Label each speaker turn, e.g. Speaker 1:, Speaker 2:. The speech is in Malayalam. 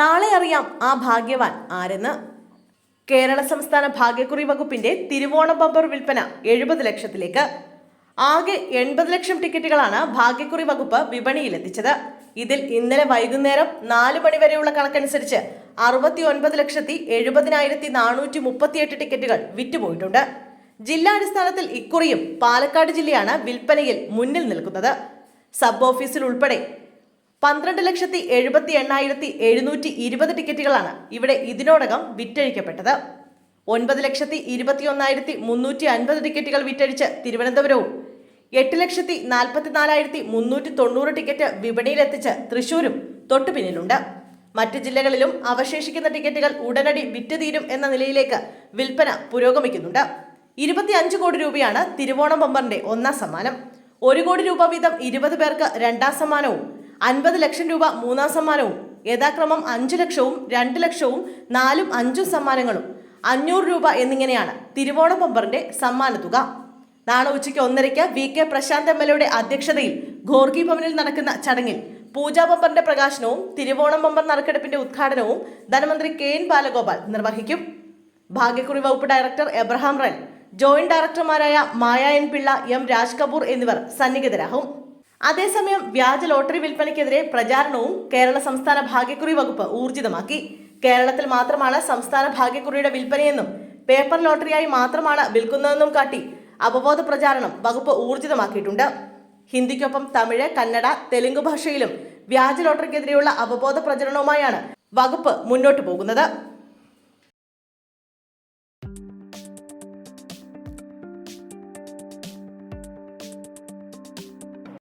Speaker 1: നാളെ അറിയാം ആ ഭാഗ്യവാൻ ആരെന്ന്. കേരള സംസ്ഥാന ഭാഗ്യക്കുറി വകുപ്പിന്റെ തിരുവോണ ബമ്പർ വിൽപ്പന 70 ലക്ഷത്തിലേക്ക്. ആകെ 80 ലക്ഷം ടിക്കറ്റുകളാണ് ഭാഗ്യക്കുറി വകുപ്പ് വിപണിയിലെത്തിച്ചത്. ഇതിൽ ഇന്നലെ വൈകുന്നേരം 4 മണി വരെയുള്ള കണക്കനുസരിച്ച് 69,70,438 ടിക്കറ്റുകൾ വിറ്റുപോയിട്ടുണ്ട്. ജില്ലാടിസ്ഥാനത്തിൽ ഇക്കുറിയും പാലക്കാട് ജില്ലയാണ് വിൽപ്പനയിൽ മുന്നിൽ നിൽക്കുന്നത്. സബ് ഓഫീസിൽ ഉൾപ്പെടെ 12,70,820 ടിക്കറ്റുകളാണ് ഇവിടെ ഇതിനോടകം വിറ്റഴിക്കപ്പെട്ടത്. 9,21,350 ടിക്കറ്റുകൾ വിറ്റഴിച്ച് തിരുവനന്തപുരവും 8,44,390 ടിക്കറ്റ് വിപണിയിലെത്തിച്ച് തൃശൂരും തൊട്ടുപിന്നിലുണ്ട്. മറ്റ് ജില്ലകളിലും അവശേഷിക്കുന്ന ടിക്കറ്റുകൾ ഉടനടി വിറ്റുതീരും എന്ന നിലയിലേക്ക് വിൽപ്പന പുരോഗമിക്കുന്നുണ്ട്. 25 കോടി രൂപയാണ് തിരുവോണം ബമ്പറിന്റെ ഒന്നാം സമ്മാനം. 1 കോടി രൂപ വീതം 20 പേർക്ക് രണ്ടാം സമ്മാനവും 50 ലക്ഷം രൂപ മൂന്നാം സമ്മാനവും യഥാക്രമം 5 ലക്ഷവും 2 ലക്ഷവും 4ഉം 5ഉം സമ്മാനങ്ങളും 500 രൂപ എന്നിങ്ങനെയാണ് തിരുവോണം ബമ്പറിന്റെ സമ്മാന തുക. നാളെ ഉച്ചയ്ക്ക് 1:30 VK പ്രശാന്ത് MLAയുടെ അധ്യക്ഷതയിൽ ഘോർഗി ഭവനിൽ നടക്കുന്ന ചടങ്ങിൽ പൂജാ ബമ്പറിന്റെ പ്രകാശനവും തിരുവോണം ബമ്പർ നറുക്കെടുപ്പിന്റെ ഉദ്ഘാടനവും ധനമന്ത്രി KN ബാലഗോപാൽ നിർവഹിക്കും. ഭാഗ്യക്കുറി വകുപ്പ് ഡയറക്ടർ എബ്രഹാം റെൻ, ജോയിന്റ് ഡയറക്ടർമാരായ മായ N പിള്ള, M രാജ് കപൂർ എന്നിവർ സന്നിഹിതരാകും. അതേസമയം വ്യാജ ലോട്ടറി വിൽപ്പനയ്ക്കെതിരെ പ്രചാരണവും കേരള സംസ്ഥാന ഭാഗ്യക്കുറി വകുപ്പ് ഊർജിതമാക്കി. കേരളത്തിൽ മാത്രമാണ് സംസ്ഥാന ഭാഗ്യക്കുറിയുടെ വിൽപ്പനയെന്നും പേപ്പർ ലോട്ടറിയായി മാത്രമാണ് വിൽക്കുന്നതെന്നും കാട്ടി അവബോധ പ്രചാരണം വകുപ്പ് ഊർജിതമാക്കിയിട്ടുണ്ട്. ഹിന്ദിക്കൊപ്പം തമിഴ്, കന്നഡ, തെലുങ്ക് ഭാഷയിലും വ്യാജ ലോട്ടറിക്കെതിരെയുള്ള അവബോധ പ്രചരണവുമായാണ് വകുപ്പ് മുന്നോട്ടു പോകുന്നത്.